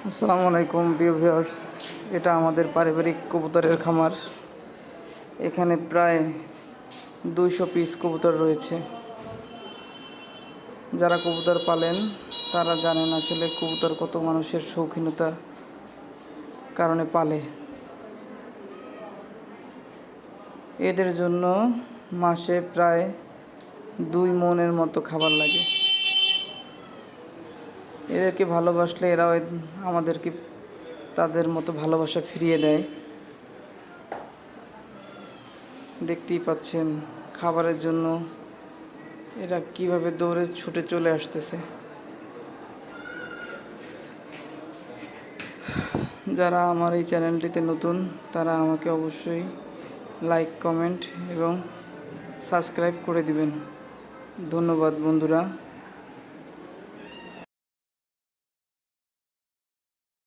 আসসালামু আলাইকুম প্রিয় ভিউয়ার্স, এটা আমাদের পারিবারিক কবুতরের খামার। এখানে প্রায় 200 পিস কবুতর রয়েছে। যারা কবুতর পালেন তারা জানেন আসলে কবুতর কত মানুষের শৌখিনতা কারণে পালে। এদের জন্য মাসে প্রায় 2 মনের মতো খাবার লাগে। এদেরকে ভালোবাসলে এরাও আমাদেরকে তাদের মতো ভালোবাসা ফিরিয়ে দেয়। দেখতেই পাচ্ছেন খাবারের জন্য এরা কিভাবে দৌড়ে ছুটে চলে আসতেছে। যারা আমার এই চ্যানেলটিতে নতুন তারা আমাকে অবশ্যই লাইক, কমেন্ট এবং সাবস্ক্রাইব করে দিবেন। ধন্যবাদ বন্ধুরা।